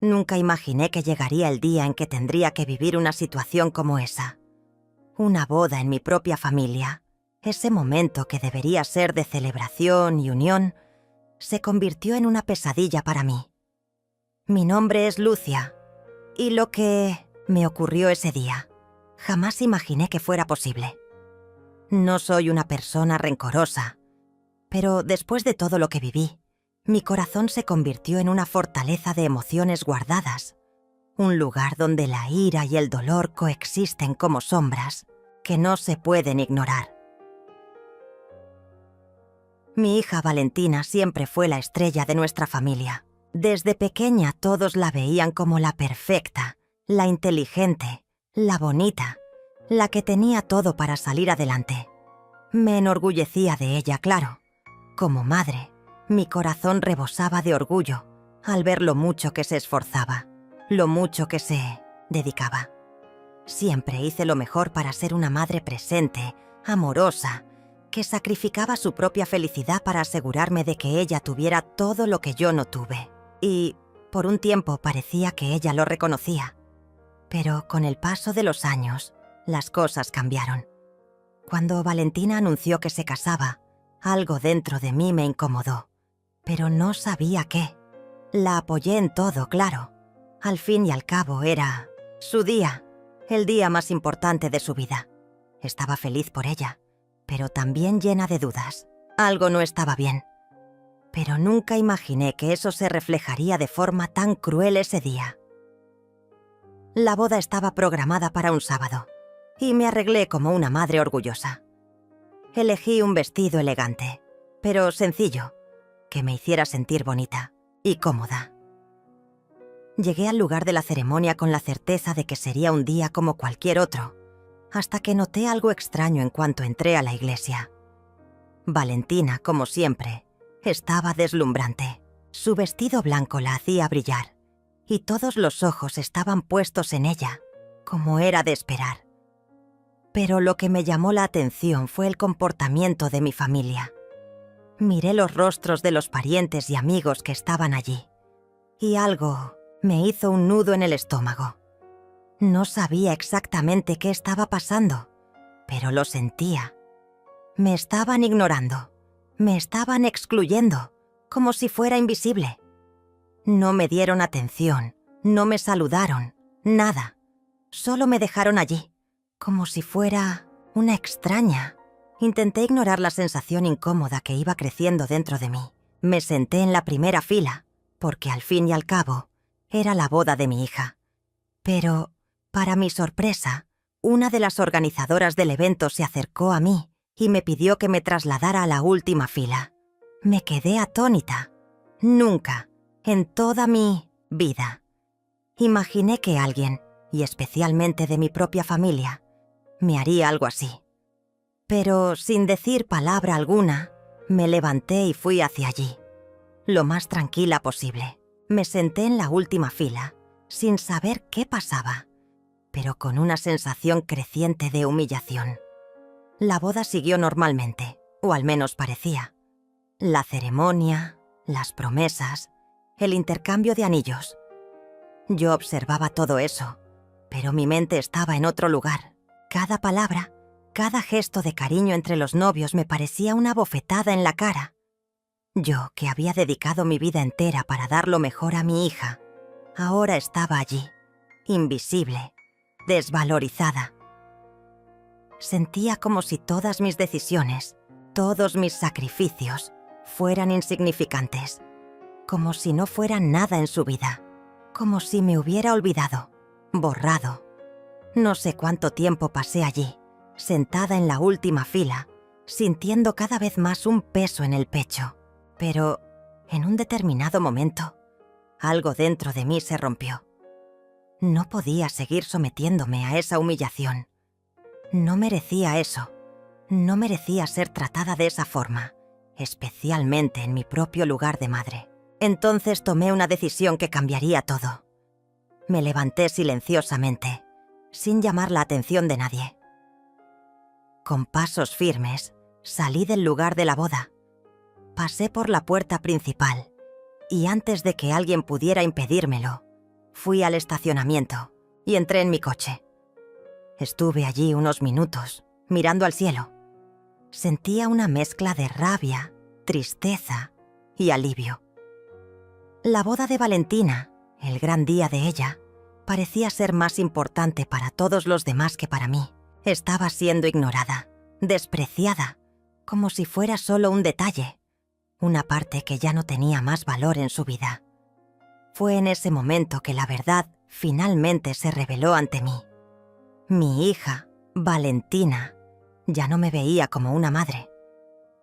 Nunca imaginé que llegaría el día en que tendría que vivir una situación como esa. Una boda en mi propia familia, ese momento que debería ser de celebración y unión, se convirtió en una pesadilla para mí. Mi nombre es Lucia, y lo que me ocurrió ese día, jamás imaginé que fuera posible. No soy una persona rencorosa, pero después de todo lo que viví, mi corazón se convirtió en una fortaleza de emociones guardadas, un lugar donde la ira y el dolor coexisten como sombras que no se pueden ignorar. Mi hija Valentina siempre fue la estrella de nuestra familia. Desde pequeña todos la veían como la perfecta, la inteligente, la bonita, la que tenía todo para salir adelante. Me enorgullecía de ella, claro. Como madre, mi corazón rebosaba de orgullo al ver lo mucho que se esforzaba, lo mucho que se dedicaba. Siempre hice lo mejor para ser una madre presente, amorosa, que sacrificaba su propia felicidad para asegurarme de que ella tuviera todo lo que yo no tuve. Y, por un tiempo, parecía que ella lo reconocía. Pero con el paso de los años, las cosas cambiaron. Cuando Valentina anunció que se casaba, algo dentro de mí me incomodó, pero no sabía qué. La apoyé en todo, claro. Al fin y al cabo era su día, el día más importante de su vida. Estaba feliz por ella, pero también llena de dudas. Algo no estaba bien. Pero nunca imaginé que eso se reflejaría de forma tan cruel ese día. La boda estaba programada para un sábado, y me arreglé como una madre orgullosa. Elegí un vestido elegante, pero sencillo, que me hiciera sentir bonita y cómoda. Llegué al lugar de la ceremonia con la certeza de que sería un día como cualquier otro, hasta que noté algo extraño en cuanto entré a la iglesia. Valentina, como siempre, estaba deslumbrante. Su vestido blanco la hacía brillar, y todos los ojos estaban puestos en ella, como era de esperar. Pero lo que me llamó la atención fue el comportamiento de mi familia. Miré los rostros de los parientes y amigos que estaban allí, y algo me hizo un nudo en el estómago. No sabía exactamente qué estaba pasando, pero lo sentía. Me estaban ignorando, me estaban excluyendo, como si fuera invisible. No me dieron atención, no me saludaron, nada. Solo me dejaron allí, como si fuera una extraña. Intenté ignorar la sensación incómoda que iba creciendo dentro de mí. Me senté en la primera fila, porque al fin y al cabo, era la boda de mi hija. Pero, para mi sorpresa, una de las organizadoras del evento se acercó a mí y me pidió que me trasladara a la última fila. Me quedé atónita. Nunca, en toda mi vida, imaginé que alguien, y especialmente de mi propia familia, me haría algo así. Pero, sin decir palabra alguna, me levanté y fui hacia allí, lo más tranquila posible. Me senté en la última fila, sin saber qué pasaba, pero con una sensación creciente de humillación. La boda siguió normalmente, o al menos parecía. La ceremonia, las promesas, el intercambio de anillos. Yo observaba todo eso, pero mi mente estaba en otro lugar. Cada palabra, cada gesto de cariño entre los novios me parecía una bofetada en la cara. Yo, que había dedicado mi vida entera para dar lo mejor a mi hija, ahora estaba allí, invisible, desvalorizada. Sentía como si todas mis decisiones, todos mis sacrificios, fueran insignificantes, como si no fueran nada en su vida, como si me hubiera olvidado, borrado. No sé cuánto tiempo pasé allí, sentada en la última fila, sintiendo cada vez más un peso en el pecho. Pero, en un determinado momento, algo dentro de mí se rompió. No podía seguir sometiéndome a esa humillación. No merecía eso. No merecía ser tratada de esa forma, especialmente en mi propio lugar de madre. Entonces tomé una decisión que cambiaría todo. Me levanté silenciosamente, sin llamar la atención de nadie. Con pasos firmes, salí del lugar de la boda. Pasé por la puerta principal, y antes de que alguien pudiera impedírmelo, Fui al estacionamiento y entré en mi coche. Estuve allí unos minutos, mirando al cielo. Sentía una mezcla de rabia, tristeza y alivio. La boda de Valentina, el gran día de ella, parecía ser más importante para todos los demás que para mí. Estaba siendo ignorada, despreciada, como si fuera solo un detalle, una parte que ya no tenía más valor en su vida. Fue en ese momento que la verdad finalmente se reveló ante mí. Mi hija, Valentina, ya no me veía como una madre.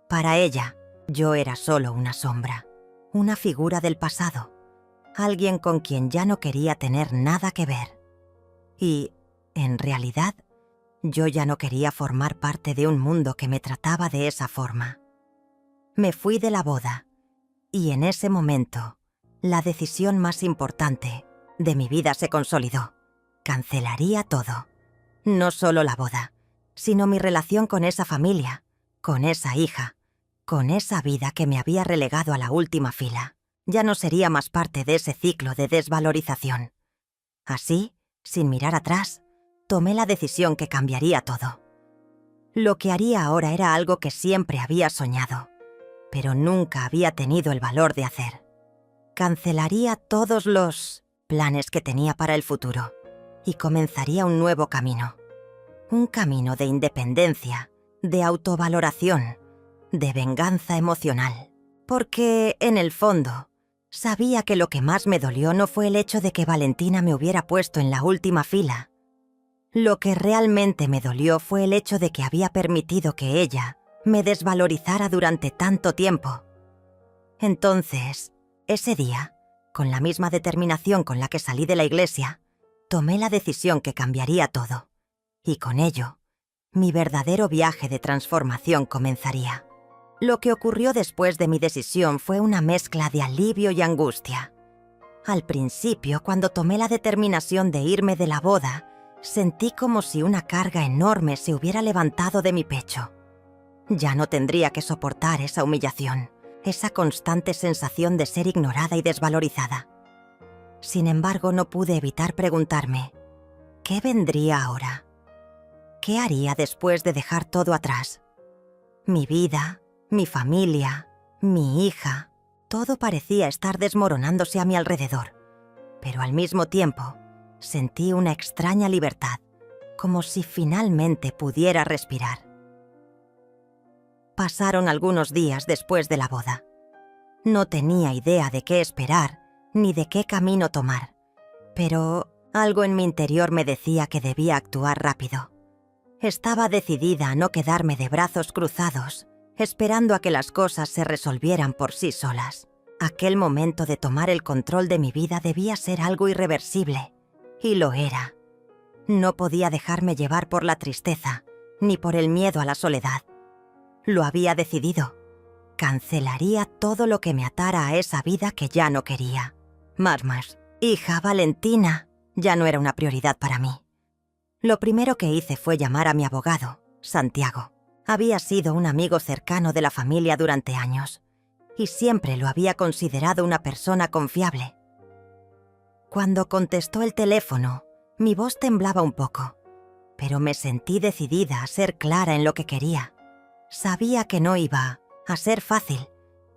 Para ella, yo era solo una sombra, una figura del pasado, alguien con quien ya no quería tener nada que ver. Y, en realidad, yo ya no quería formar parte de un mundo que me trataba de esa forma. Me fui de la boda, y en ese momento, la decisión más importante de mi vida se consolidó. Cancelaría todo. No solo la boda, sino mi relación con esa familia, con esa hija, con esa vida que me había relegado a la última fila. Ya no sería más parte de ese ciclo de desvalorización. Así, sin mirar atrás, tomé la decisión que cambiaría todo. Lo que haría ahora era algo que siempre había soñado, pero nunca había tenido el valor de hacer. Cancelaría todos los planes que tenía para el futuro y comenzaría un nuevo camino. Un camino de independencia, de autovaloración, de venganza emocional. Porque, en el fondo, sabía que lo que más me dolió no fue el hecho de que Valentina me hubiera puesto en la última fila. Lo que realmente me dolió fue el hecho de que había permitido que ella me desvalorizara durante tanto tiempo. Entonces, ese día, con la misma determinación con la que salí de la iglesia, tomé la decisión que cambiaría todo. Y con ello, mi verdadero viaje de transformación comenzaría. Lo que ocurrió después de mi decisión fue una mezcla de alivio y angustia. Al principio, cuando tomé la determinación de irme de la boda, sentí como si una carga enorme se hubiera levantado de mi pecho. Ya no tendría que soportar esa humillación, esa constante sensación de ser ignorada y desvalorizada. Sin embargo, no pude evitar preguntarme, ¿qué vendría ahora? ¿Qué haría después de dejar todo atrás? Mi vida, mi familia, mi hija, todo parecía estar desmoronándose a mi alrededor. Pero al mismo tiempo, sentí una extraña libertad, como si finalmente pudiera respirar. Pasaron algunos días después de la boda. No tenía idea de qué esperar, ni de qué camino tomar, pero algo en mi interior me decía que debía actuar rápido. Estaba decidida a no quedarme de brazos cruzados, esperando a que las cosas se resolvieran por sí solas. Aquel momento de tomar el control de mi vida debía ser algo irreversible, y lo era. No podía dejarme llevar por la tristeza, ni por el miedo a la soledad. Lo había decidido. Cancelaría todo lo que me atara a esa vida que ya no quería. Marmas, hija Valentina, ya no era una prioridad para mí. Lo primero que hice fue llamar a mi abogado, Santiago. Había sido un amigo cercano de la familia durante años, y siempre lo había considerado una persona confiable. Cuando contestó el teléfono, mi voz temblaba un poco, pero me sentí decidida a ser clara en lo que quería. Sabía que no iba a ser fácil,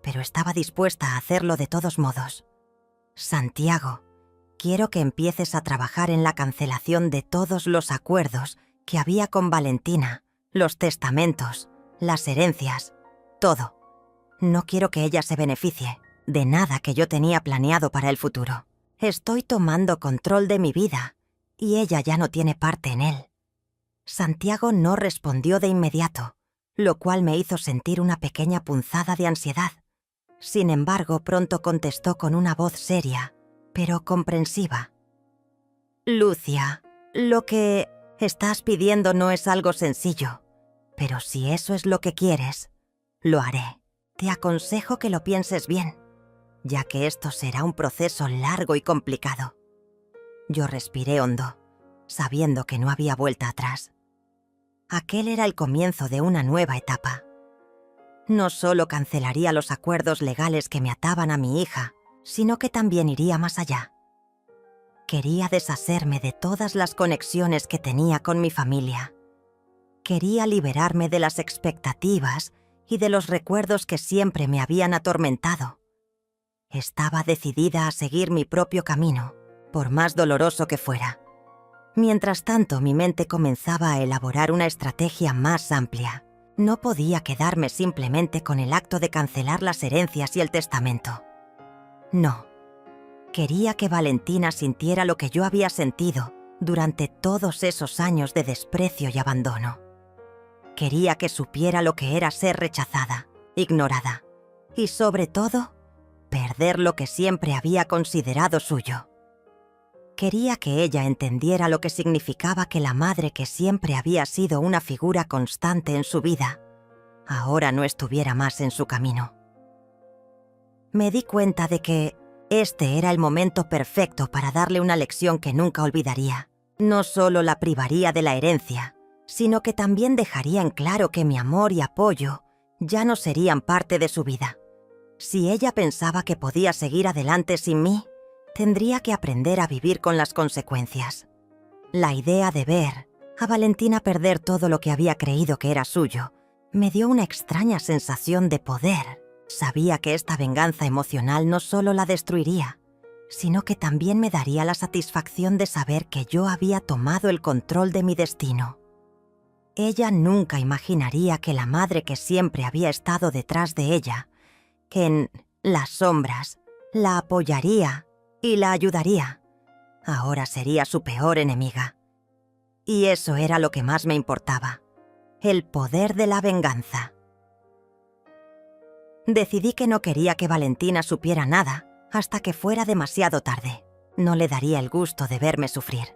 pero estaba dispuesta a hacerlo de todos modos. Santiago, quiero que empieces a trabajar en la cancelación de todos los acuerdos que había con Valentina, los testamentos, las herencias, todo. No quiero que ella se beneficie de nada que yo tenía planeado para el futuro. Estoy tomando control de mi vida y ella ya no tiene parte en él. Santiago no respondió de inmediato, lo cual me hizo sentir una pequeña punzada de ansiedad. Sin embargo, pronto contestó con una voz seria, pero comprensiva. Lucia, lo que estás pidiendo no es algo sencillo, pero si eso es lo que quieres, lo haré. Te aconsejo que lo pienses bien, ya que esto será un proceso largo y complicado. Yo respiré hondo, sabiendo que no había vuelta atrás. Aquel era el comienzo de una nueva etapa. No solo cancelaría los acuerdos legales que me ataban a mi hija, sino que también iría más allá. Quería deshacerme de todas las conexiones que tenía con mi familia. Quería liberarme de las expectativas y de los recuerdos que siempre me habían atormentado. Estaba decidida a seguir mi propio camino, por más doloroso que fuera. Mientras tanto, mi mente comenzaba a elaborar una estrategia más amplia. No podía quedarme simplemente con el acto de cancelar las herencias y el testamento. No. Quería que Valentina sintiera lo que yo había sentido durante todos esos años de desprecio y abandono. Quería que supiera lo que era ser rechazada, ignorada y, sobre todo, perder lo que siempre había considerado suyo. Quería que ella entendiera lo que significaba que la madre que siempre había sido una figura constante en su vida, ahora no estuviera más en su camino. Me di cuenta de que este era el momento perfecto para darle una lección que nunca olvidaría. No solo la privaría de la herencia, sino que también dejaría en claro que mi amor y apoyo ya no serían parte de su vida. Si ella pensaba que podía seguir adelante sin mí, tendría que aprender a vivir con las consecuencias. La idea de ver a Valentina perder todo lo que había creído que era suyo me dio una extraña sensación de poder. Sabía que esta venganza emocional no solo la destruiría, sino que también me daría la satisfacción de saber que yo había tomado el control de mi destino. Ella nunca imaginaría que la madre que siempre había estado detrás de ella, que en las sombras la apoyaría y la ayudaría, ahora sería su peor enemiga. Y eso era lo que más me importaba, el poder de la venganza. Decidí que no quería que Valentina supiera nada hasta que fuera demasiado tarde. No le daría el gusto de verme sufrir.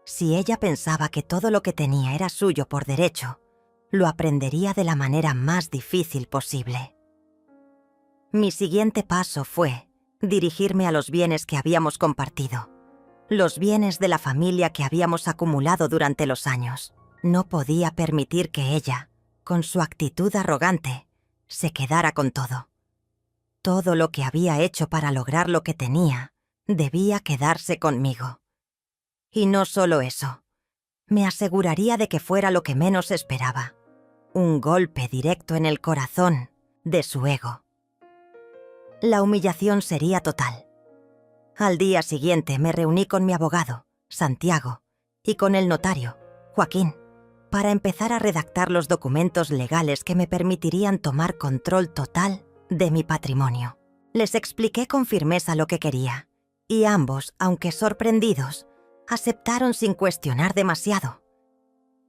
Si ella pensaba que todo lo que tenía era suyo por derecho, lo aprendería de la manera más difícil posible. Mi siguiente paso fue dirigirme a los bienes que habíamos compartido, los bienes de la familia que habíamos acumulado durante los años. No podía permitir que ella, con su actitud arrogante, se quedara con todo. Todo lo que había hecho para lograr lo que tenía debía quedarse conmigo. Y no solo eso, me aseguraría de que fuera lo que menos esperaba, un golpe directo en el corazón de su ego. La humillación sería total. Al día siguiente me reuní con mi abogado, Santiago, y con el notario, Joaquín, para empezar a redactar los documentos legales que me permitirían tomar control total de mi patrimonio. Les expliqué con firmeza lo que quería, y ambos, aunque sorprendidos, aceptaron sin cuestionar demasiado.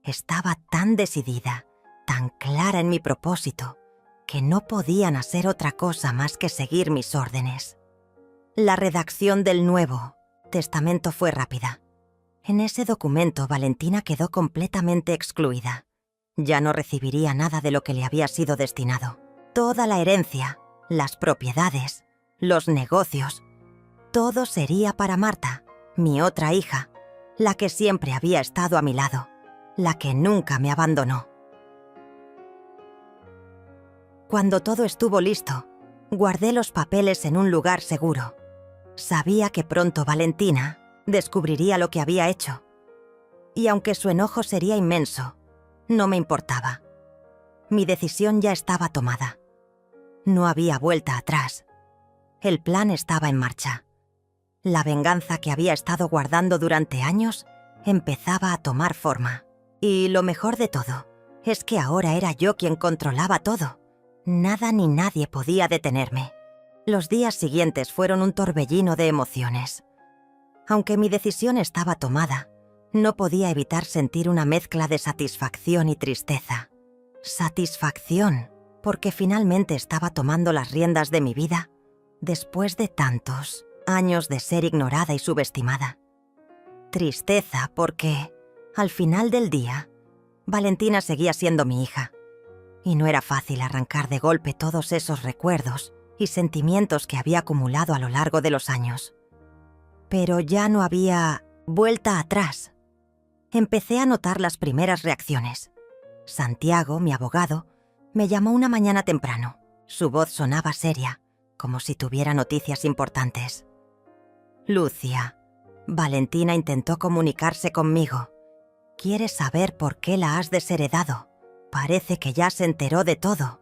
Estaba tan decidida, tan clara en mi propósito, que no podían hacer otra cosa más que seguir mis órdenes. La redacción del nuevo testamento fue rápida. En ese documento, Valentina quedó completamente excluida. Ya no recibiría nada de lo que le había sido destinado. Toda la herencia, las propiedades, los negocios, todo sería para Marta, mi otra hija, la que siempre había estado a mi lado, la que nunca me abandonó. Cuando todo estuvo listo, guardé los papeles en un lugar seguro. Sabía que pronto Valentina descubriría lo que había hecho. Y aunque su enojo sería inmenso, no me importaba. Mi decisión ya estaba tomada. No había vuelta atrás. El plan estaba en marcha. La venganza que había estado guardando durante años empezaba a tomar forma. Y lo mejor de todo es que ahora era yo quien controlaba todo. Nada ni nadie podía detenerme. Los días siguientes fueron un torbellino de emociones. Aunque mi decisión estaba tomada, no podía evitar sentir una mezcla de satisfacción y tristeza. Satisfacción, porque finalmente estaba tomando las riendas de mi vida después de tantos años de ser ignorada y subestimada. Tristeza, porque, al final del día, Valentina seguía siendo mi hija, y no era fácil arrancar de golpe todos esos recuerdos y sentimientos que había acumulado a lo largo de los años. Pero ya no había vuelta atrás. Empecé a notar las primeras reacciones. Santiago, mi abogado, me llamó una mañana temprano. Su voz sonaba seria, como si tuviera noticias importantes. «Lucia, Valentina intentó comunicarse conmigo. Quiere saber por qué la has desheredado. Parece que ya se enteró de todo.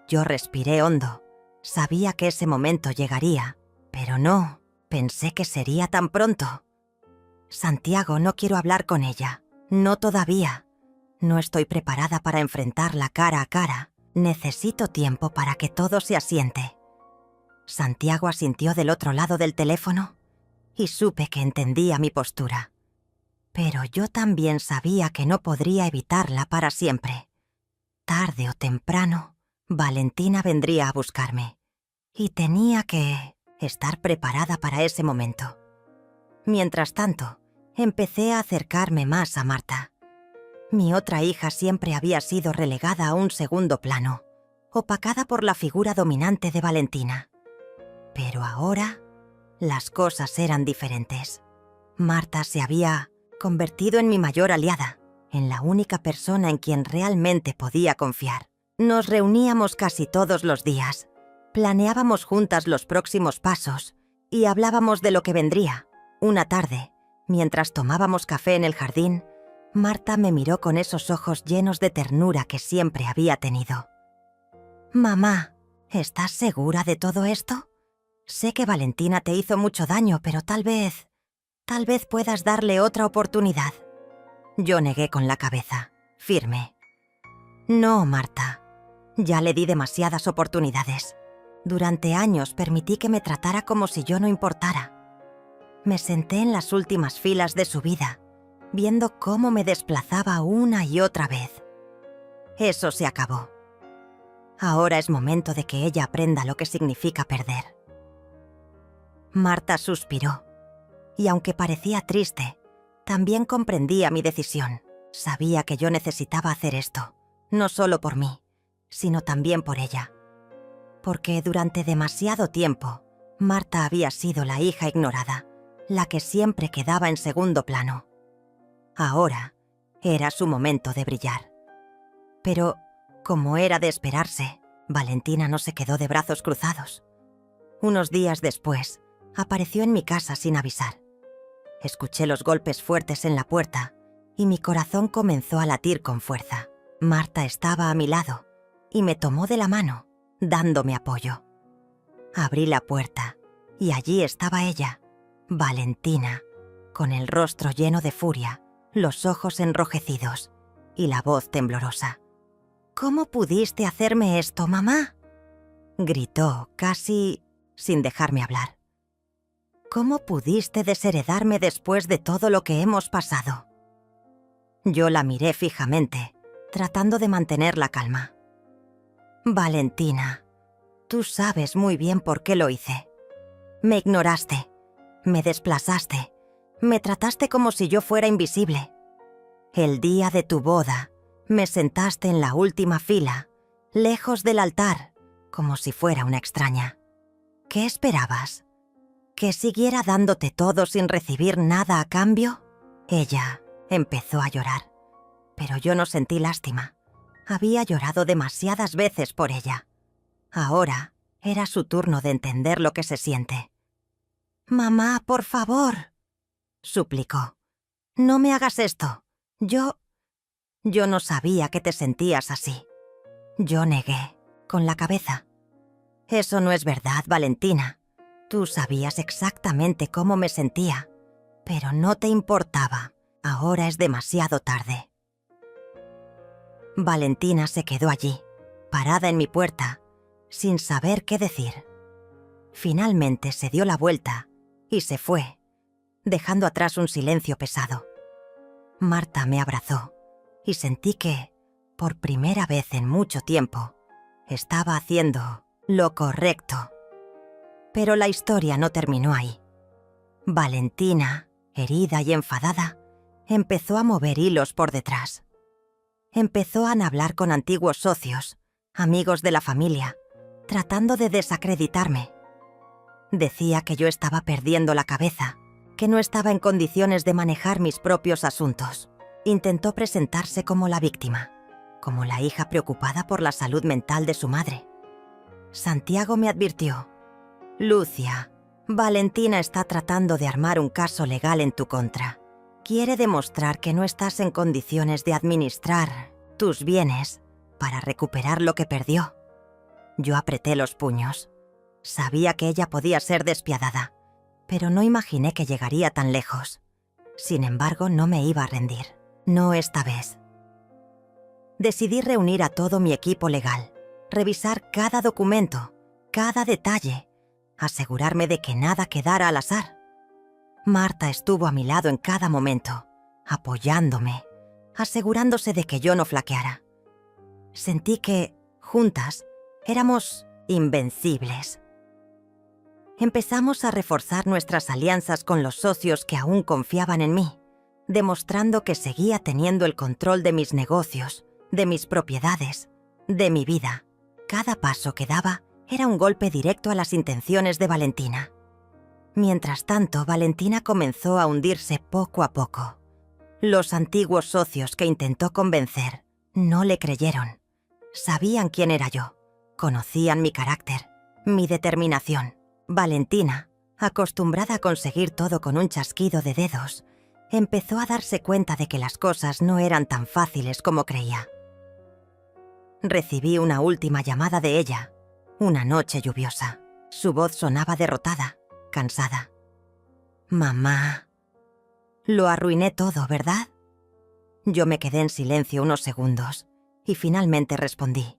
Yo respiré hondo. Sabía que ese momento llegaría, pero no pensé que sería tan pronto. Santiago, no quiero hablar con ella. No todavía. No estoy preparada para enfrentarla cara a cara. Necesito tiempo para que todo se asiente. Santiago asintió del otro lado del teléfono y supe que entendía mi postura. Pero yo también sabía que no podría evitarla para siempre. Tarde o temprano, Valentina vendría a buscarme y tenía que estar preparada para ese momento. Mientras tanto, empecé a acercarme más a Marta. Mi otra hija siempre había sido relegada a un segundo plano, opacada por la figura dominante de Valentina. Pero ahora, las cosas eran diferentes. Marta se había convertido en mi mayor aliada, en la única persona en quien realmente podía confiar. Nos reuníamos casi todos los días, planeábamos juntas los próximos pasos y hablábamos de lo que vendría. Una tarde, mientras tomábamos café en el jardín, Marta me miró con esos ojos llenos de ternura que siempre había tenido. «Mamá, ¿estás segura de todo esto? Sé que Valentina te hizo mucho daño, pero tal vez puedas darle otra oportunidad». Yo negué con la cabeza, firme. «No, Marta. Ya le di demasiadas oportunidades. Durante años permití que me tratara como si yo no importara. Me senté en las últimas filas de su vida, viendo cómo me desplazaba una y otra vez. Eso se acabó. Ahora es momento de que ella aprenda lo que significa perder». Marta suspiró, y aunque parecía triste, también comprendía mi decisión. Sabía que yo necesitaba hacer esto, no solo por mí, sino también por ella. Porque durante demasiado tiempo, Marta había sido la hija ignorada, la que siempre quedaba en segundo plano. Ahora era su momento de brillar. Pero, como era de esperarse, Valentina no se quedó de brazos cruzados. Unos días después, apareció en mi casa sin avisar. Escuché los golpes fuertes en la puerta y mi corazón comenzó a latir con fuerza. Marta estaba a mi lado y me tomó de la mano, dándome apoyo. Abrí la puerta y allí estaba ella, Valentina, con el rostro lleno de furia, los ojos enrojecidos y la voz temblorosa. «¿Cómo pudiste hacerme esto, mamá?», gritó, casi sin dejarme hablar. «¿Cómo pudiste desheredarme después de todo lo que hemos pasado?». Yo la miré fijamente, tratando de mantener la calma. «Valentina, tú sabes muy bien por qué lo hice. Me ignoraste, me desplazaste, me trataste como si yo fuera invisible. El día de tu boda, me sentaste en la última fila, lejos del altar, como si fuera una extraña. ¿Qué esperabas? ¿Que siguiera dándote todo sin recibir nada a cambio?». Ella empezó a llorar, pero yo no sentí lástima. Había llorado demasiadas veces por ella. Ahora era su turno de entender lo que se siente. «Mamá, por favor», suplicó. «No me hagas esto. Yo no sabía que te sentías así». Yo negué, con la cabeza. «Eso no es verdad, Valentina. Tú sabías exactamente cómo me sentía, pero no te importaba. Ahora es demasiado tarde». Valentina se quedó allí, parada en mi puerta, sin saber qué decir. Finalmente se dio la vuelta y se fue, dejando atrás un silencio pesado. Marta me abrazó y sentí que, por primera vez en mucho tiempo, estaba haciendo lo correcto. Pero la historia no terminó ahí. Valentina, herida y enfadada, empezó a mover hilos por detrás. Empezó a hablar con antiguos socios, amigos de la familia, tratando de desacreditarme. Decía que yo estaba perdiendo la cabeza, que no estaba en condiciones de manejar mis propios asuntos. Intentó presentarse como la víctima, como la hija preocupada por la salud mental de su madre. Santiago me advirtió: «Lucia, Valentina está tratando de armar un caso legal en tu contra. Quiere demostrar que no estás en condiciones de administrar tus bienes para recuperar lo que perdió. Yo apreté los puños. Sabía que ella podía ser despiadada, pero no imaginé que llegaría tan lejos. Sin embargo, no me iba a rendir. No esta vez. Decidí reunir a todo mi equipo legal, revisar cada documento, cada detalle, asegurarme de que nada quedara al azar. Marta estuvo a mi lado en cada momento, apoyándome, asegurándose de que yo no flaqueara. Sentí que, juntas, éramos invencibles. Empezamos a reforzar nuestras alianzas con los socios que aún confiaban en mí, demostrando que seguía teniendo el control de mis negocios, de mis propiedades, de mi vida. Cada paso que daba era un golpe directo a las intenciones de Valentina. Mientras tanto, Valentina comenzó a hundirse poco a poco. Los antiguos socios que intentó convencer no le creyeron. Sabían quién era yo, conocían mi carácter, mi determinación. Valentina, acostumbrada a conseguir todo con un chasquido de dedos, empezó a darse cuenta de que las cosas no eran tan fáciles como creía. Recibí una última llamada de ella, una noche lluviosa. Su voz sonaba derrotada, cansada. «Mamá, lo arruiné todo, ¿verdad?» Yo me quedé en silencio unos segundos y finalmente respondí: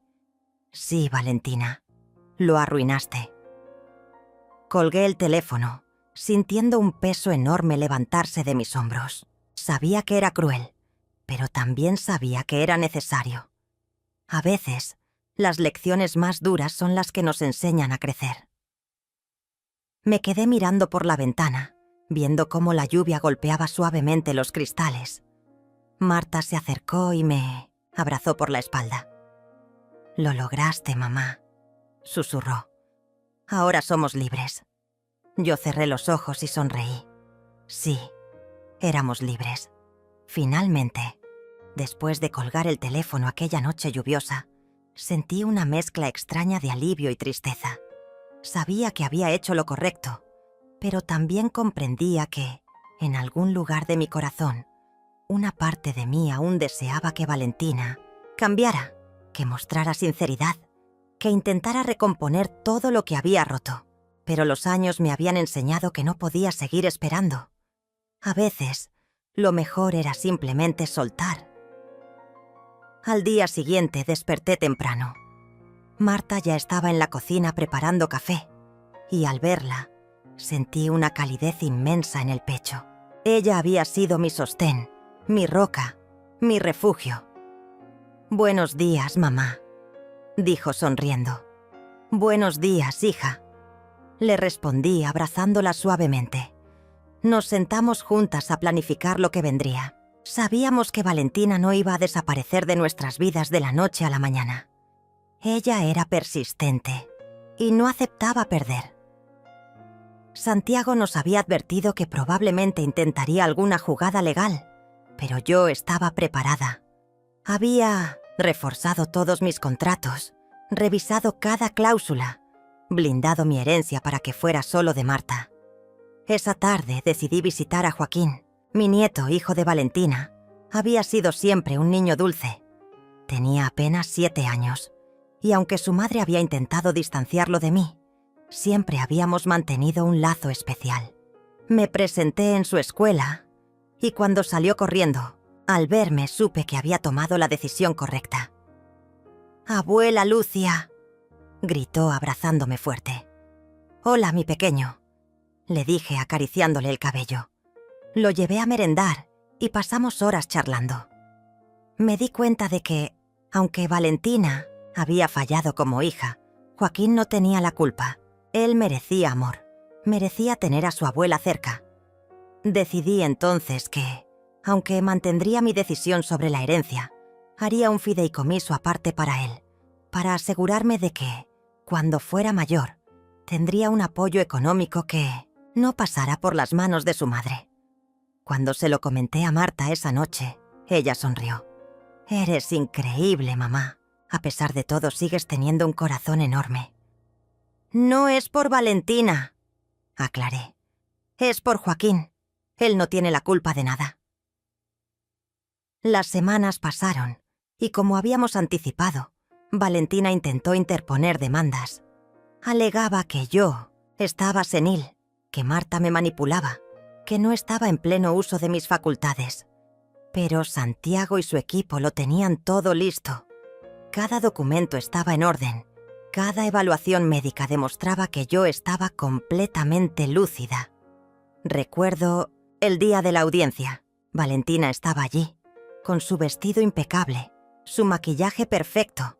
«Sí, Valentina, lo arruinaste». Colgué el teléfono, sintiendo un peso enorme levantarse de mis hombros. Sabía que era cruel, pero también sabía que era necesario. A veces, las lecciones más duras son las que nos enseñan a crecer. Me quedé mirando por la ventana, viendo cómo la lluvia golpeaba suavemente los cristales. Marta se acercó y me abrazó por la espalda. «Lo lograste, mamá», susurró. «Ahora somos libres». Yo cerré los ojos y sonreí. Sí, éramos libres. Finalmente, después de colgar el teléfono aquella noche lluviosa, sentí una mezcla extraña de alivio y tristeza. Sabía que había hecho lo correcto, pero también comprendía que, en algún lugar de mi corazón, una parte de mí aún deseaba que Valentina cambiara, que mostrara sinceridad, que intentara recomponer todo lo que había roto. Pero los años me habían enseñado que no podía seguir esperando. A veces, lo mejor era simplemente soltar. Al día siguiente desperté temprano. Marta ya estaba en la cocina preparando café, y al verla, sentí una calidez inmensa en el pecho. Ella había sido mi sostén, mi roca, mi refugio. «Buenos días, mamá», dijo sonriendo. «Buenos días, hija», le respondí abrazándola suavemente. Nos sentamos juntas a planificar lo que vendría. Sabíamos que Valentina no iba a desaparecer de nuestras vidas de la noche a la mañana. Ella era persistente y no aceptaba perder. Santiago nos había advertido que probablemente intentaría alguna jugada legal, pero yo estaba preparada. Había reforzado todos mis contratos, revisado cada cláusula, blindado mi herencia para que fuera solo de Marta. Esa tarde decidí visitar a Joaquín. Mi nieto, hijo de Valentina, había sido siempre un niño dulce. Tenía apenas 7 años, y aunque su madre había intentado distanciarlo de mí, siempre habíamos mantenido un lazo especial. Me presenté en su escuela, y cuando salió corriendo, al verme supe que había tomado la decisión correcta. «Abuela Lucia», gritó abrazándome fuerte. «Hola, mi pequeño», le dije acariciándole el cabello. Lo llevé a merendar y pasamos horas charlando. Me di cuenta de que, aunque Valentina había fallado como hija, Joaquín no tenía la culpa. Él merecía amor, merecía tener a su abuela cerca. Decidí entonces que, aunque mantendría mi decisión sobre la herencia, haría un fideicomiso aparte para él, para asegurarme de que, cuando fuera mayor, tendría un apoyo económico que no pasara por las manos de su madre. Cuando se lo comenté a Marta esa noche, ella sonrió. «Eres increíble, mamá. A pesar de todo, sigues teniendo un corazón enorme». «No es por Valentina», aclaré. Es por Joaquín. Él no tiene la culpa de nada. Las semanas pasaron, y como habíamos anticipado, Valentina intentó interponer demandas. Alegaba que yo estaba senil, que Marta me manipulaba, que no estaba en pleno uso de mis facultades. Pero Santiago y su equipo lo tenían todo listo. Cada documento estaba en orden. Cada evaluación médica demostraba que yo estaba completamente lúcida. Recuerdo el día de la audiencia. Valentina estaba allí, con su vestido impecable, su maquillaje perfecto,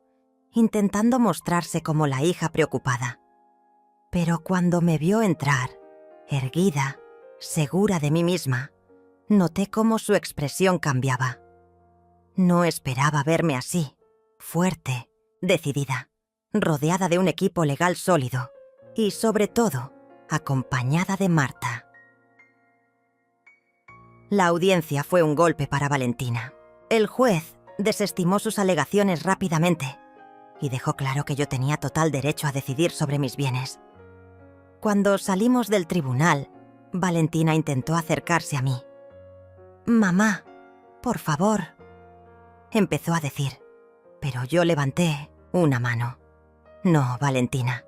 intentando mostrarse como la hija preocupada. Pero cuando me vio entrar, erguida, segura de mí misma, noté cómo su expresión cambiaba. No esperaba verme así, fuerte, decidida, rodeada de un equipo legal sólido y, sobre todo, acompañada de Marta. La audiencia fue un golpe para Valentina. El juez desestimó sus alegaciones rápidamente y dejó claro que yo tenía total derecho a decidir sobre mis bienes. Cuando salimos del tribunal, Valentina intentó acercarse a mí. «Mamá, por favor», empezó a decir, pero yo levanté una mano. «No, Valentina,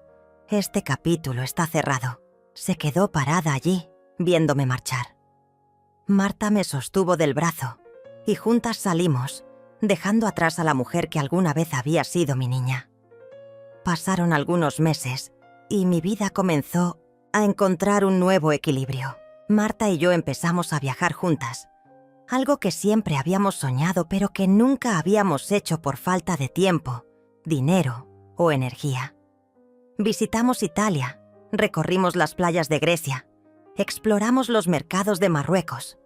este capítulo está cerrado». Se quedó parada allí, viéndome marchar. Marta me sostuvo del brazo y juntas salimos, dejando atrás a la mujer que alguna vez había sido mi niña. Pasaron algunos meses y mi vida comenzó a encontrar un nuevo equilibrio. Marta y yo empezamos a viajar juntas, algo que siempre habíamos soñado pero que nunca habíamos hecho por falta de tiempo, dinero o energía. Visitamos Italia, recorrimos las playas de Grecia, exploramos los mercados de Marruecos.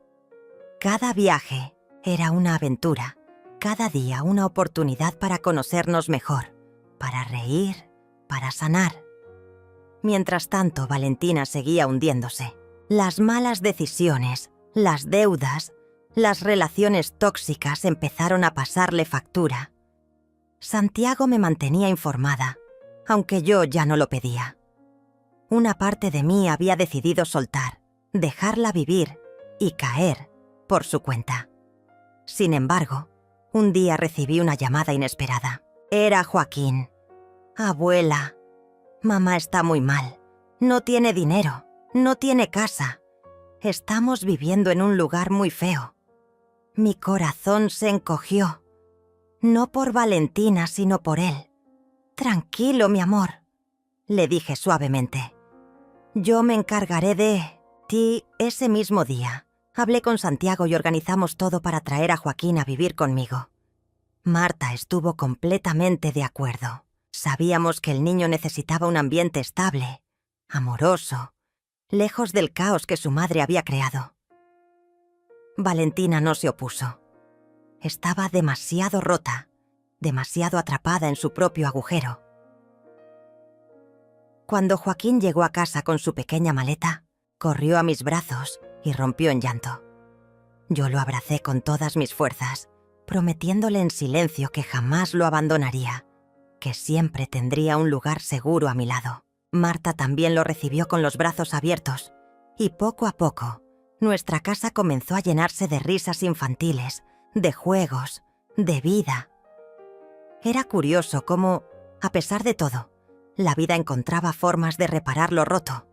Cada viaje era una aventura, cada día una oportunidad para conocernos mejor, para reír, para sanar. Mientras tanto, Valentina seguía hundiéndose. Las malas decisiones, las deudas, las relaciones tóxicas empezaron a pasarle factura. Santiago me mantenía informada, aunque yo ya no lo pedía. Una parte de mí había decidido soltar, dejarla vivir y caer por su cuenta. Sin embargo, un día recibí una llamada inesperada. Era Joaquín. «Abuela, mamá está muy mal. No tiene dinero, no tiene casa. Estamos viviendo en un lugar muy feo». Mi corazón se encogió. No por Valentina, sino por él. «Tranquilo, mi amor», le dije suavemente. «Yo me encargaré de ti». Ese mismo día, hablé con Santiago y organizamos todo para traer a Joaquín a vivir conmigo. Marta estuvo completamente de acuerdo. Sabíamos que el niño necesitaba un ambiente estable, amoroso, lejos del caos que su madre había creado. Valentina no se opuso. Estaba demasiado rota, demasiado atrapada en su propio agujero. Cuando Joaquín llegó a casa con su pequeña maleta, corrió a mis brazos y rompió en llanto. Yo lo abracé con todas mis fuerzas, prometiéndole en silencio que jamás lo abandonaría, que siempre tendría un lugar seguro a mi lado. Marta también lo recibió con los brazos abiertos, y poco a poco, nuestra casa comenzó a llenarse de risas infantiles, de juegos, de vida. Era curioso cómo, a pesar de todo, la vida encontraba formas de reparar lo roto.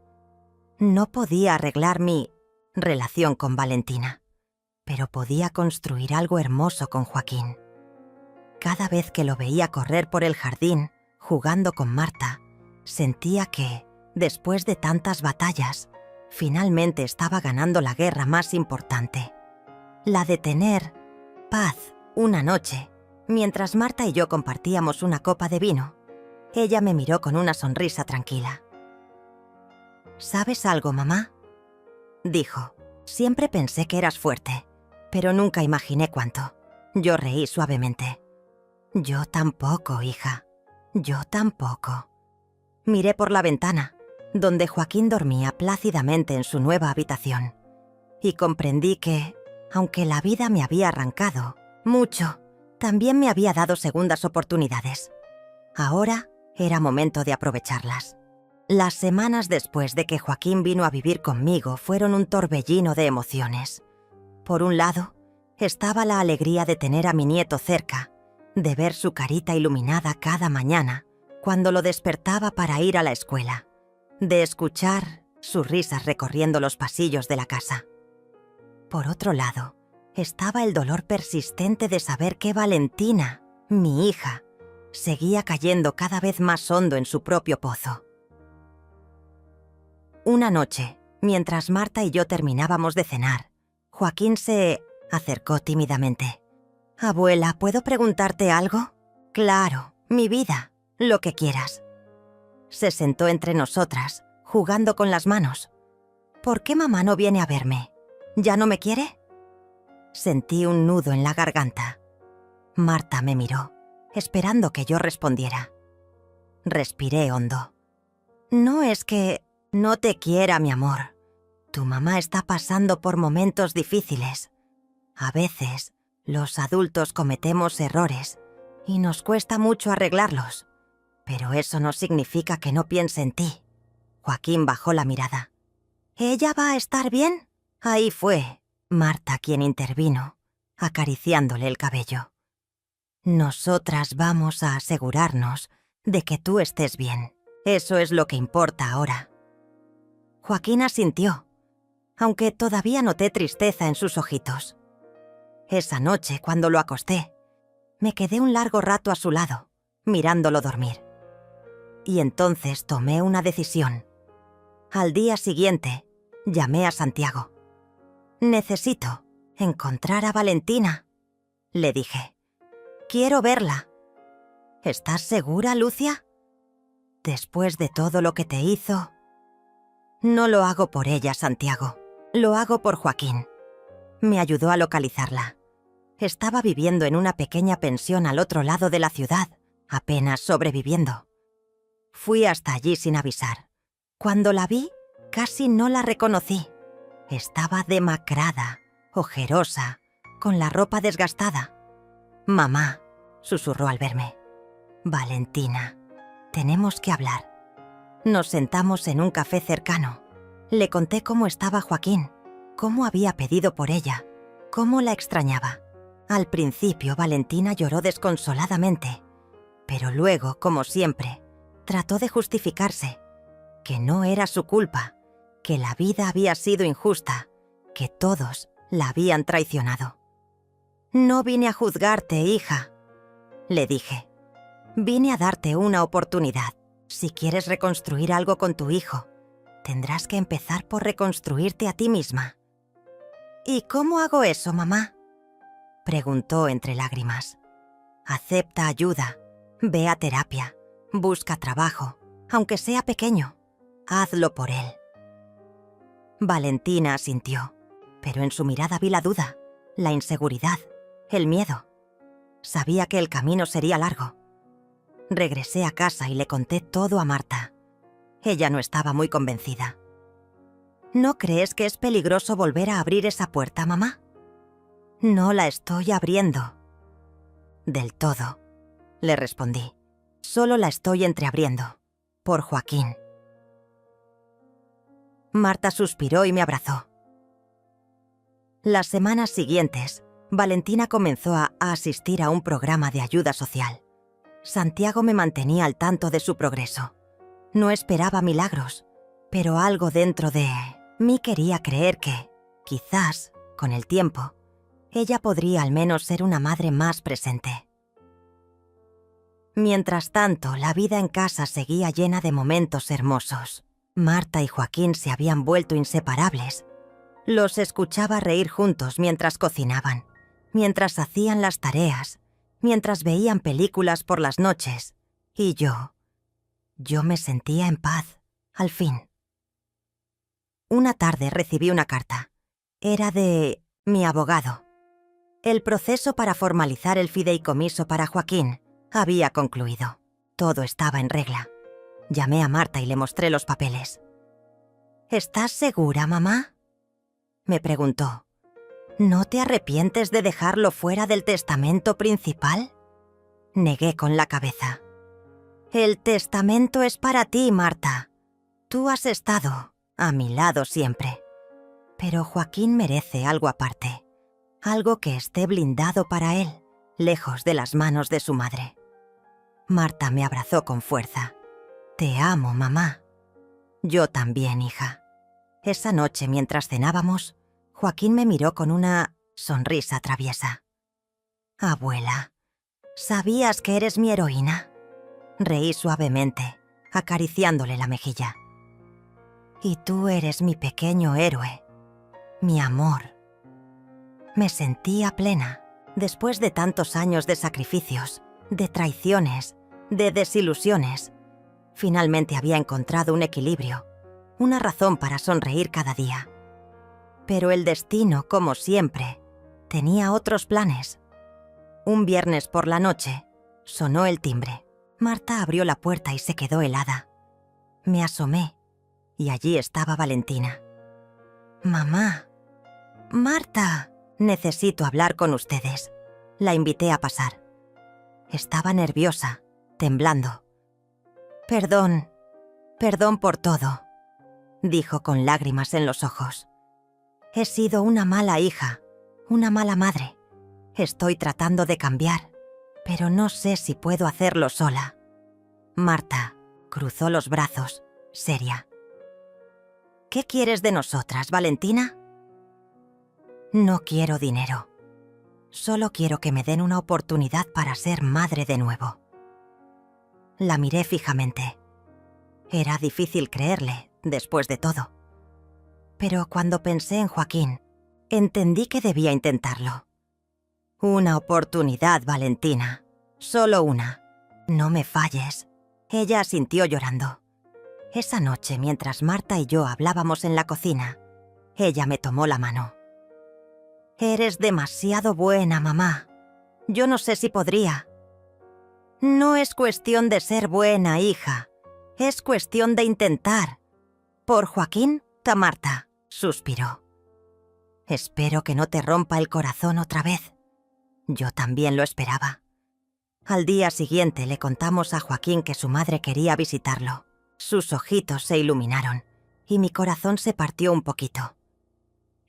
No podía arreglar mi relación con Valentina, pero podía construir algo hermoso con Joaquín. Cada vez que lo veía correr por el jardín, jugando con Marta, sentía que, después de tantas batallas, finalmente estaba ganando la guerra más importante, la de tener paz una noche. Mientras Marta y yo compartíamos una copa de vino, ella me miró con una sonrisa tranquila. «¿Sabes algo, mamá?», dijo. «Siempre pensé que eras fuerte, pero nunca imaginé cuánto». Yo reí suavemente. «Yo tampoco, hija. Yo tampoco». Miré por la ventana, donde Joaquín dormía plácidamente en su nueva habitación, y comprendí que, aunque la vida me había arrancado mucho, también me había dado segundas oportunidades. Ahora era momento de aprovecharlas. Las semanas después de que Joaquín vino a vivir conmigo fueron un torbellino de emociones. Por un lado, estaba la alegría de tener a mi nieto cerca, de ver su carita iluminada cada mañana cuando lo despertaba para ir a la escuela, de escuchar sus risas recorriendo los pasillos de la casa. Por otro lado, estaba el dolor persistente de saber que Valentina, mi hija, seguía cayendo cada vez más hondo en su propio pozo. Una noche, mientras Marta y yo terminábamos de cenar, Joaquín se acercó tímidamente. «Abuela, ¿puedo preguntarte algo?» «Claro, mi vida, lo que quieras». Se sentó entre nosotras, jugando con las manos. «¿Por qué mamá no viene a verme? ¿Ya no me quiere?» Sentí un nudo en la garganta. Marta me miró, esperando que yo respondiera. Respiré hondo. «No es que no te quiera, mi amor. Tu mamá está pasando por momentos difíciles. A veces, los adultos cometemos errores y nos cuesta mucho arreglarlos. Pero eso no significa que no piense en ti». Joaquín bajó la mirada. «¿Ella va a estar bien?» Ahí fue Marta quien intervino, acariciándole el cabello. «Nosotras vamos a asegurarnos de que tú estés bien. Eso es lo que importa ahora». Joaquín asintió, aunque todavía noté tristeza en sus ojitos. Esa noche, cuando lo acosté, me quedé un largo rato a su lado, mirándolo dormir. Y entonces tomé una decisión. Al día siguiente, llamé a Santiago. «Necesito encontrar a Valentina», le dije. «Quiero verla». «¿Estás segura, Lucia? Después de todo lo que te hizo...» «No lo hago por ella, Santiago. Lo hago por Joaquín. Me ayudó a localizarla. Estaba viviendo en una pequeña pensión al otro lado de la ciudad, apenas sobreviviendo. Fui hasta allí sin avisar. Cuando la vi, casi no la reconocí. Estaba demacrada, ojerosa, con la ropa desgastada. «Mamá», susurró al verme. «Valentina, tenemos que hablar». Nos sentamos en un café cercano. Le conté cómo estaba Joaquín, cómo había pedido por ella, cómo la extrañaba. Al principio Valentina lloró desconsoladamente, pero luego, como siempre, trató de justificarse, que no era su culpa, que la vida había sido injusta, que todos la habían traicionado. «No vine a juzgarte, hija», le dije. «Vine a darte una oportunidad. Si quieres reconstruir algo con tu hijo, tendrás que empezar por reconstruirte a ti misma». «¿Y cómo hago eso, mamá?», preguntó entre lágrimas. «Acepta ayuda, ve a terapia, busca trabajo, aunque sea pequeño. Hazlo por él». Valentina asintió, pero en su mirada vi la duda, la inseguridad, el miedo. Sabía que el camino sería largo. Regresé a casa y le conté todo a Marta. Ella no estaba muy convencida. «¿No crees que es peligroso volver a abrir esa puerta, mamá?» «No la estoy abriendo». «Del todo», le respondí. «Solo la estoy entreabriendo. Por Joaquín». Marta suspiró y me abrazó. Las semanas siguientes, Valentina comenzó a asistir a un programa de ayuda social. Santiago me mantenía al tanto de su progreso. No esperaba milagros, pero algo dentro de mí quería creer que, quizás, con el tiempo, ella podría al menos ser una madre más presente. Mientras tanto, la vida en casa seguía llena de momentos hermosos. Marta y Joaquín se habían vuelto inseparables. Los escuchaba reír juntos mientras cocinaban, mientras hacían las tareas, mientras veían películas por las noches. Y yo me sentía en paz, al fin. Una tarde recibí una carta. Era de mi abogado. El proceso para formalizar el fideicomiso para Joaquín había concluido. Todo estaba en regla. Llamé a Marta y le mostré los papeles. «¿Estás segura, mamá?», me preguntó. «¿No te arrepientes de dejarlo fuera del testamento principal?». Negué con la cabeza. «El testamento es para ti, Marta. Tú has estado a mi lado siempre, pero Joaquín merece algo aparte, algo que esté blindado para él, lejos de las manos de su madre. Marta me abrazó con fuerza. Te amo, mamá. Yo también, hija. Esa noche, mientras cenábamos, Joaquín me miró con una sonrisa traviesa. Abuela, ¿sabías que eres mi heroína? Reí suavemente, acariciándole la mejilla. Y tú eres mi pequeño héroe, mi amor. Me sentía plena, después de tantos años de sacrificios, de traiciones, de desilusiones. Finalmente había encontrado un equilibrio, una razón para sonreír cada día. Pero el destino, como siempre, tenía otros planes. Un viernes por la noche, sonó el timbre. Marta abrió la puerta y se quedó helada. Me asomé, y allí estaba Valentina. «Mamá, Marta, necesito hablar con ustedes». La invité a pasar. Estaba nerviosa, temblando. «Perdón por todo», dijo con lágrimas en los ojos. «He sido una mala hija, una mala madre. Estoy tratando de cambiar, pero no sé si puedo hacerlo sola». Marta cruzó los brazos, seria. «¿Qué quieres de nosotras, Valentina?» «No quiero dinero. Solo quiero que me den una oportunidad para ser madre de nuevo». La miré fijamente. Era difícil creerle, después de todo. Pero cuando pensé en Joaquín, entendí que debía intentarlo. «Una oportunidad, Valentina. Solo una. No me falles». Ella asintió llorando. Esa noche, mientras Marta y yo hablábamos en la cocina, ella me tomó la mano. «Eres demasiado buena, mamá. Yo no sé si podría». «No es cuestión de ser buena, hija. Es cuestión de intentar». «Por Joaquín, Marta», suspiró. «Espero que no te rompa el corazón otra vez». Yo también lo esperaba. Al día siguiente le contamos a Joaquín que su madre quería visitarlo. Sus ojitos se iluminaron y mi corazón se partió un poquito.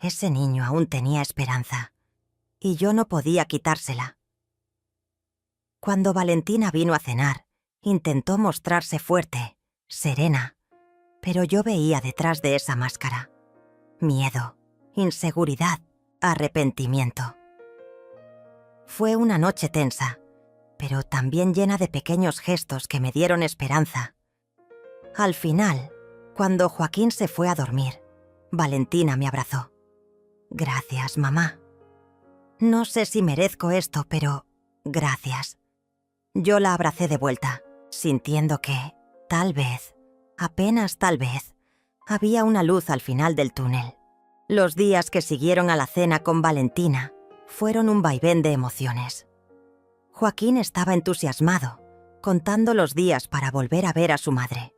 Ese niño aún tenía esperanza y yo no podía quitársela. Cuando Valentina vino a cenar, intentó mostrarse fuerte, serena, pero yo veía detrás de esa máscara miedo, inseguridad, arrepentimiento. Fue una noche tensa, pero también llena de pequeños gestos que me dieron esperanza. Al final, cuando Joaquín se fue a dormir, Valentina me abrazó. «Gracias, mamá. No sé si merezco esto, pero gracias». Yo la abracé de vuelta, sintiendo que, tal vez, apenas tal vez, había una luz al final del túnel. Los días que siguieron a la cena con Valentina fueron un vaivén de emociones. Joaquín estaba entusiasmado, contando los días para volver a ver a su madre.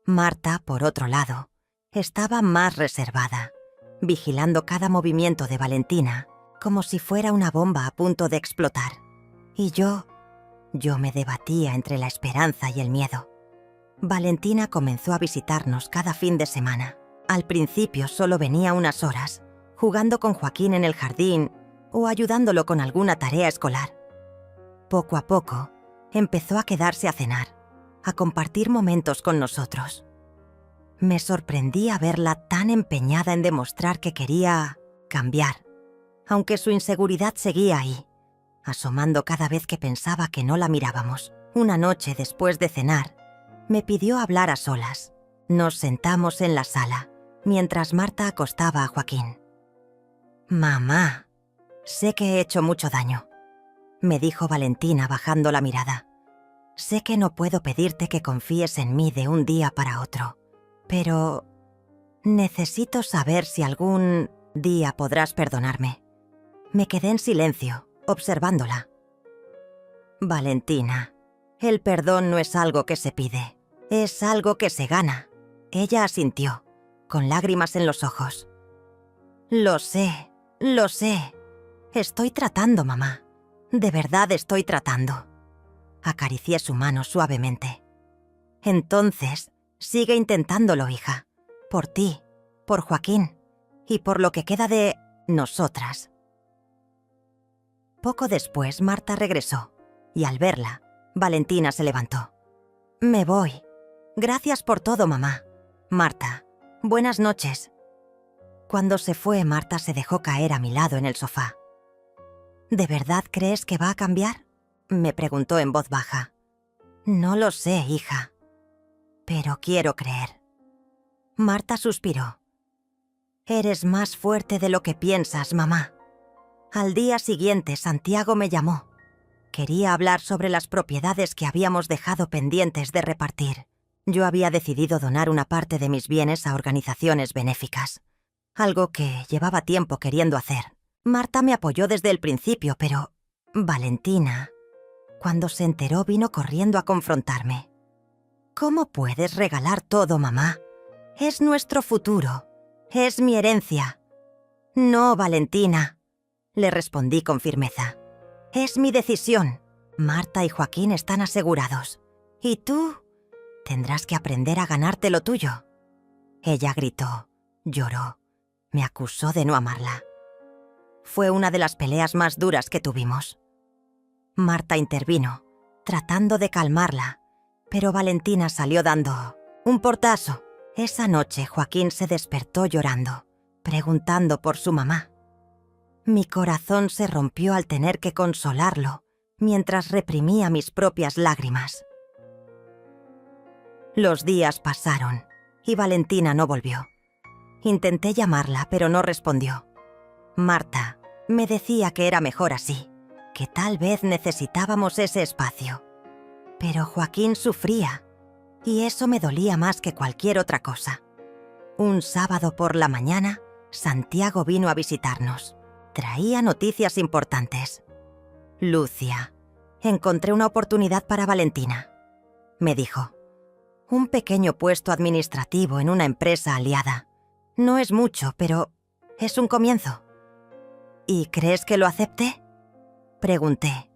Marta, por otro lado, estaba más reservada, vigilando cada movimiento de Valentina como si fuera una bomba a punto de explotar. Y yo me debatía entre la esperanza y el miedo. Valentina comenzó a visitarnos cada fin de semana. Al principio solo venía unas horas, jugando con Joaquín en el jardín o ayudándolo con alguna tarea escolar. Poco a poco, empezó a quedarse a cenar, a compartir momentos con nosotros. Me sorprendía verla tan empeñada en demostrar que quería cambiar, aunque su inseguridad seguía ahí, asomando cada vez que pensaba que no la mirábamos. Una noche después de cenar, me pidió hablar a solas. Nos sentamos en la sala, mientras Marta acostaba a Joaquín. «Mamá, sé que he hecho mucho daño», me dijo Valentina bajando la mirada. «Sé que no puedo pedirte que confíes en mí de un día para otro, pero necesito saber si algún día podrás perdonarme». Me quedé en silencio, observándola. «Valentina, el perdón no es algo que se pide, es algo que se gana». Ella asintió, con lágrimas en los ojos. Lo sé. Estoy tratando, mamá. De verdad estoy tratando». Acaricié su mano suavemente. «Entonces, Sigue intentándolo, hija. Por ti, por Joaquín y por lo que queda de nosotras. Poco después, Marta regresó y al verla, Valentina se levantó. Me voy. Gracias por todo, mamá. Marta, buenas noches. Cuando se fue, Marta se dejó caer a mi lado en el sofá. ¿De verdad crees que va a cambiar?, me preguntó en voz baja. No lo sé, hija, pero quiero creer. Marta suspiró. Eres más fuerte de lo que piensas, mamá. Al día siguiente, Santiago me llamó. Quería hablar sobre las propiedades que habíamos dejado pendientes de repartir. Yo había decidido donar una parte de mis bienes a organizaciones benéficas, algo que llevaba tiempo queriendo hacer. Marta me apoyó desde el principio, pero Valentina, cuando se enteró, vino corriendo a confrontarme. ¿Cómo puedes regalar todo, mamá? Es nuestro futuro. Es mi herencia. No, Valentina, le respondí con firmeza. Es mi decisión. Marta y Joaquín están asegurados. Y tú tendrás que aprender a ganarte lo tuyo. Ella gritó, lloró, me acusó de no amarla. Fue una de las peleas más duras que tuvimos. Marta intervino, tratando de calmarla, pero Valentina salió dando un portazo. Esa noche Joaquín se despertó llorando, preguntando por su mamá. Mi corazón se rompió al tener que consolarlo, mientras reprimía mis propias lágrimas. Los días pasaron, y Valentina no volvió. Intenté llamarla, pero no respondió. Marta me decía que era mejor así, que tal vez necesitábamos ese espacio. Pero Joaquín sufría, y eso me dolía más que cualquier otra cosa. Un sábado por la mañana, Santiago vino a visitarnos. Traía noticias importantes. Lucia, encontré una oportunidad para Valentina, me dijo. Un pequeño puesto administrativo en una empresa aliada. No es mucho, pero es un comienzo. ¿Y crees que lo acepte?, pregunté.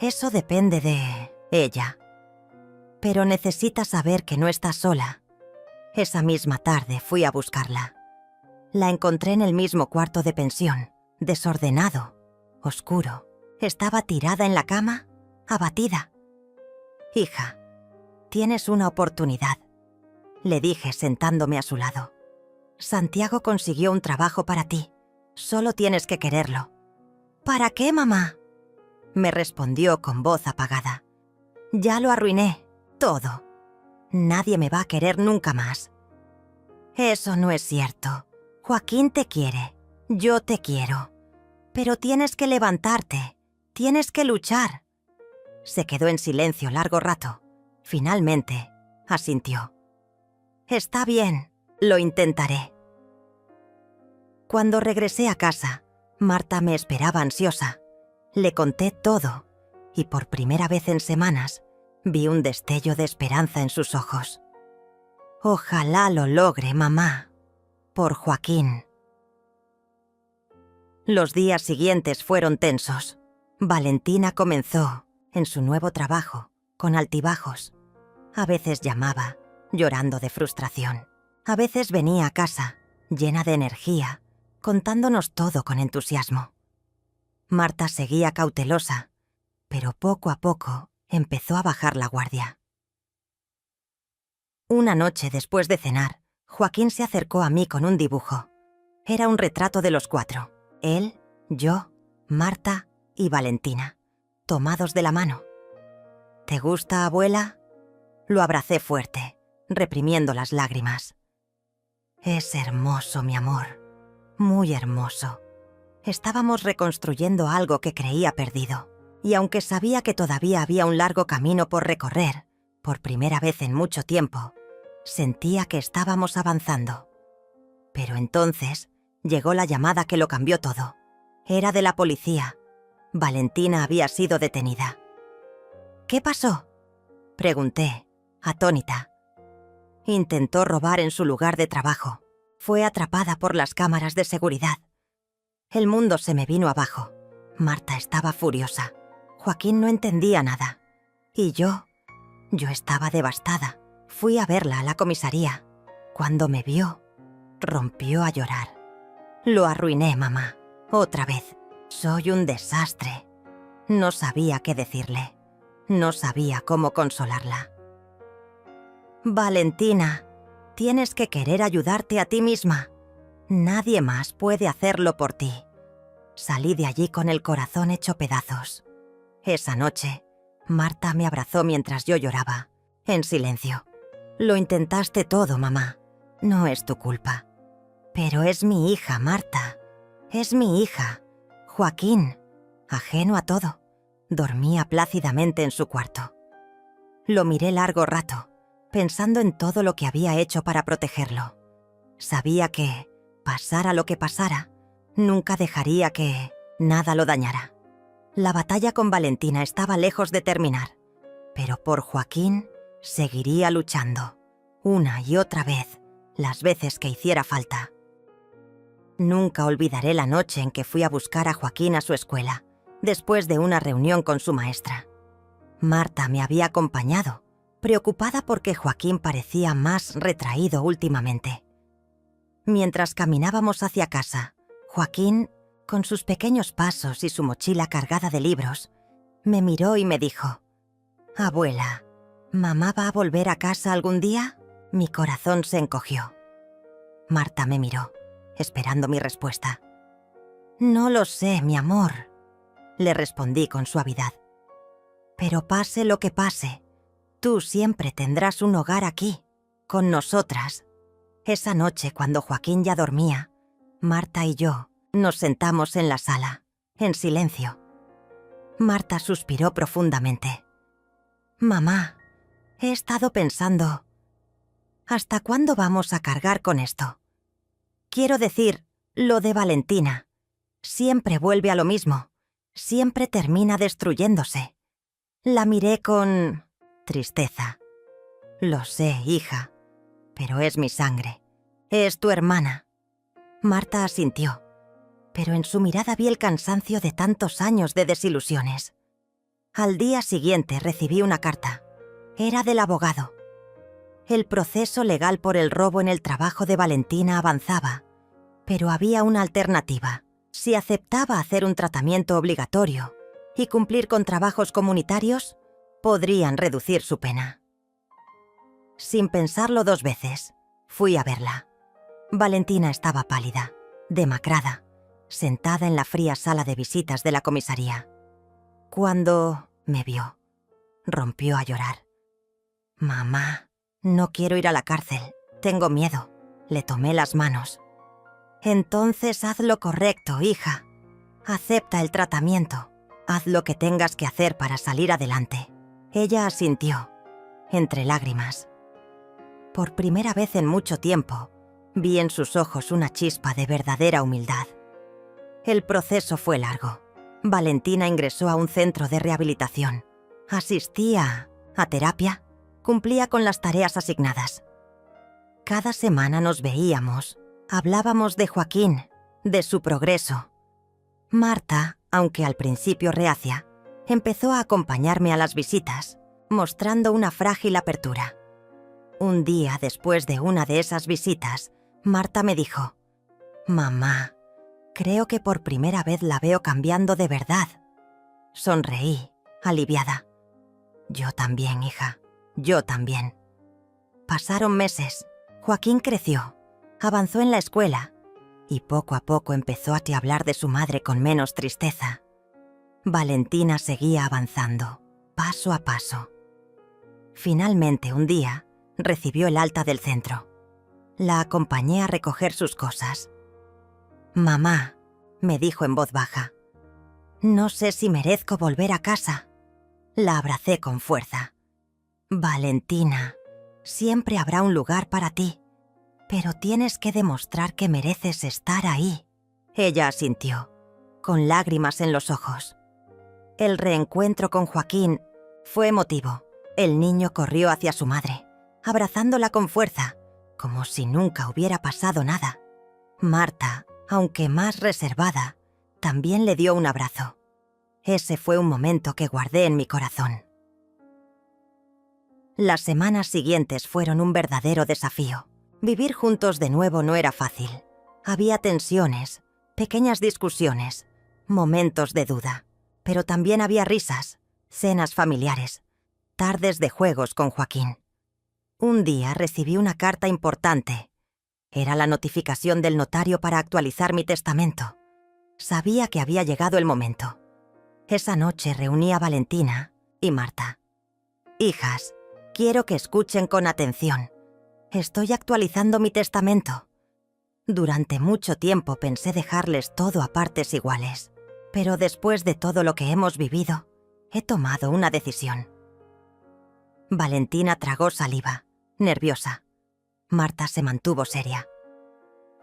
Eso depende de ella. Pero necesita saber que no está sola. Esa misma tarde fui a buscarla. La encontré en el mismo cuarto de pensión, desordenado, oscuro. Estaba tirada en la cama, abatida. Hija, tienes una oportunidad, le dije sentándome a su lado. Santiago consiguió un trabajo para ti. Solo tienes que quererlo. ¿Para qué, mamá?, me respondió con voz apagada. Ya lo arruiné, todo. Nadie me va a querer nunca más. Eso no es cierto. Joaquín te quiere. Yo te quiero. Pero tienes que levantarte. Tienes que luchar. Se quedó en silencio largo rato. Finalmente, asintió. Está bien, lo intentaré. Cuando regresé a casa, Marta me esperaba ansiosa. Le conté todo, y por primera vez en semanas, vi un destello de esperanza en sus ojos. Ojalá lo logre, mamá. Por Joaquín. Los días siguientes fueron tensos. Valentina comenzó, en su nuevo trabajo, con altibajos. A veces llamaba, llorando de frustración. A veces venía a casa, llena de energía, contándonos todo con entusiasmo. Marta seguía cautelosa, pero poco a poco empezó a bajar la guardia. Una noche después de cenar, Joaquín se acercó a mí con un dibujo. Era un retrato de los cuatro: él, yo, Marta y Valentina, tomados de la mano. ¿Te gusta, abuela?, lo abracé fuerte, reprimiendo las lágrimas. Es hermoso, mi amor, muy hermoso. Estábamos reconstruyendo algo que creía perdido, y aunque sabía que todavía había un largo camino por recorrer, por primera vez en mucho tiempo, sentía que estábamos avanzando. Pero entonces llegó la llamada que lo cambió todo. Era de la policía. Valentina había sido detenida. ¿Qué pasó?, pregunté, atónita. Intentó robar en su lugar de trabajo. Fue atrapada por las cámaras de seguridad. El mundo se me vino abajo. Marta estaba furiosa. Joaquín no entendía nada. Y yo estaba devastada, Fui a verla a la comisaría. Cuando me vio, rompió a llorar. Lo arruiné, mamá. Otra vez. Soy un desastre. No sabía qué decirle. No sabía cómo consolarla. Valentina, tienes que querer ayudarte a ti misma. Nadie más puede hacerlo por ti. Salí de allí con el corazón hecho pedazos. Esa noche, Marta me abrazó mientras yo lloraba, en silencio. Lo intentaste todo, mamá. No es tu culpa. Pero es mi hija, Marta. Es mi hija. Joaquín, ajeno a todo, dormía plácidamente en su cuarto. Lo miré largo rato, pensando en todo lo que había hecho para protegerlo. Sabía que, pasara lo que pasara, nunca dejaría que nada lo dañara. La batalla con Valentina estaba lejos de terminar, pero por Joaquín seguiría luchando, una y otra vez, las veces que hiciera falta. Nunca olvidaré la noche en que fui a buscar a Joaquín a su escuela, después de una reunión con su maestra. Marta me había acompañado, preocupada porque Joaquín parecía más retraído últimamente. Mientras caminábamos hacia casa, Joaquín, con sus pequeños pasos y su mochila cargada de libros, me miró y me dijo: «Abuela, ¿mamá va a volver a casa algún día?» Mi corazón se encogió. Marta me miró, esperando mi respuesta. «No lo sé, mi amor», le respondí con suavidad. «Pero pase lo que pase, tú siempre tendrás un hogar aquí, con nosotras». Esa noche, cuando Joaquín ya dormía, Marta y yo nos sentamos en la sala, en silencio. Marta suspiró profundamente. «Mamá, he estado pensando, ¿hasta cuándo vamos a cargar con esto? Quiero decir, lo de Valentina. Siempre vuelve a lo mismo, siempre termina destruyéndose». La miré con tristeza. «Lo sé, hija, pero es mi sangre. Es tu hermana». Marta asintió, pero en su mirada vi el cansancio de tantos años de desilusiones. Al día siguiente recibí una carta. Era del abogado. El proceso legal por el robo en el trabajo de Valentina avanzaba, pero había una alternativa. Si aceptaba hacer un tratamiento obligatorio y cumplir con trabajos comunitarios, podrían reducir su pena. Sin pensarlo 2 veces, fui a verla. Valentina estaba pálida, demacrada, sentada en la fría sala de visitas de la comisaría. Cuando me vio, rompió a llorar. «Mamá, no quiero ir a la cárcel, tengo miedo». Le tomé las manos. «Entonces haz lo correcto, hija. Acepta el tratamiento. Haz lo que tengas que hacer para salir adelante». Ella asintió, entre lágrimas. Por primera vez en mucho tiempo, vi en sus ojos una chispa de verdadera humildad. El proceso fue largo. Valentina ingresó a un centro de rehabilitación. Asistía a terapia, cumplía con las tareas asignadas. Cada semana nos veíamos, hablábamos de Joaquín, de su progreso. Marta, aunque al principio reacia, empezó a acompañarme a las visitas, mostrando una frágil apertura. Un día después de una de esas visitas, Marta me dijo: «Mamá, creo que por primera vez la veo cambiando de verdad». Sonreí, aliviada. «Yo también, hija, yo también». Pasaron meses. Joaquín creció, avanzó en la escuela y poco a poco empezó a hablar de su madre con menos tristeza. Valentina seguía avanzando, paso a paso. Finalmente, un día, recibió el alta del centro. La acompañé a recoger sus cosas. «Mamá», me dijo en voz baja, «no sé si merezco volver a casa». La abracé con fuerza. «Valentina, siempre habrá un lugar para ti, pero tienes que demostrar que mereces estar ahí». Ella asintió, con lágrimas en los ojos. El reencuentro con Joaquín fue emotivo. El niño corrió hacia su madre, abrazándola con fuerza, como si nunca hubiera pasado nada. Marta, aunque más reservada, también le dio un abrazo. Ese fue un momento que guardé en mi corazón. Las semanas siguientes fueron un verdadero desafío. Vivir juntos de nuevo no era fácil. Había tensiones, pequeñas discusiones, momentos de duda, pero también había risas, cenas familiares, tardes de juegos con Joaquín. Un día recibí una carta importante. Era la notificación del notario para actualizar mi testamento. Sabía que había llegado el momento. Esa noche reuní a Valentina y Marta. Hijas, quiero que escuchen con atención. Estoy actualizando mi testamento. Durante mucho tiempo pensé dejarles todo a partes iguales, pero después de todo lo que hemos vivido, he tomado una decisión. Valentina tragó saliva, nerviosa. Marta se mantuvo seria.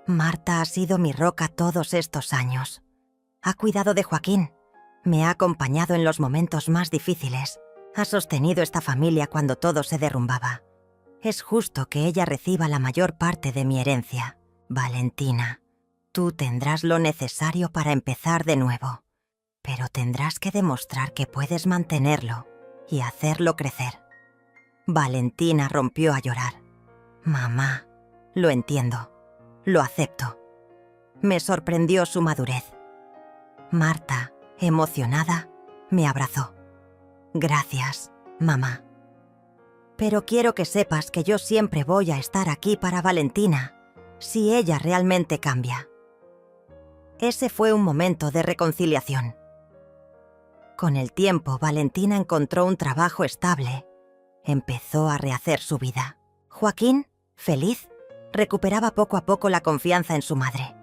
Marta ha sido mi roca todos estos años. Ha cuidado de Joaquín, me ha acompañado en los momentos más difíciles, ha sostenido esta familia cuando todo se derrumbaba. Es justo que ella reciba la mayor parte de mi herencia. Valentina, tú tendrás lo necesario para empezar de nuevo, pero tendrás que demostrar que puedes mantenerlo y hacerlo crecer. Valentina rompió a llorar. Mamá, lo entiendo, lo acepto. Me sorprendió su madurez. Marta, emocionada, me abrazó. Gracias, mamá. Pero quiero que sepas que yo siempre voy a estar aquí para Valentina, si ella realmente cambia. Ese fue un momento de reconciliación. Con el tiempo, Valentina encontró un trabajo estable. Empezó a rehacer su vida. Joaquín, feliz, recuperaba poco a poco la confianza en su madre.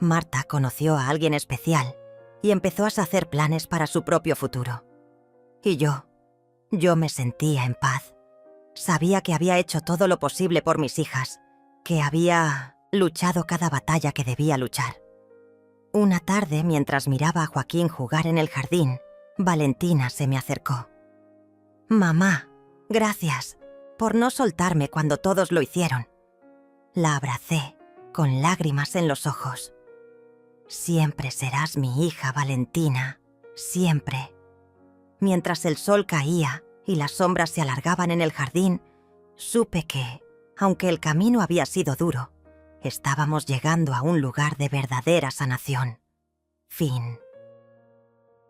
Marta conoció a alguien especial y empezó a hacer planes para su propio futuro. Y yo me sentía en paz. Sabía que había hecho todo lo posible por mis hijas, que había luchado cada batalla que debía luchar. Una tarde, mientras miraba a Joaquín jugar en el jardín, Valentina se me acercó. Mamá, gracias por no soltarme cuando todos lo hicieron. La abracé, con lágrimas en los ojos. Siempre serás mi hija, Valentina, siempre. Mientras el sol caía y las sombras se alargaban en el jardín, supe que, aunque el camino había sido duro, estábamos llegando a un lugar de verdadera sanación. Fin.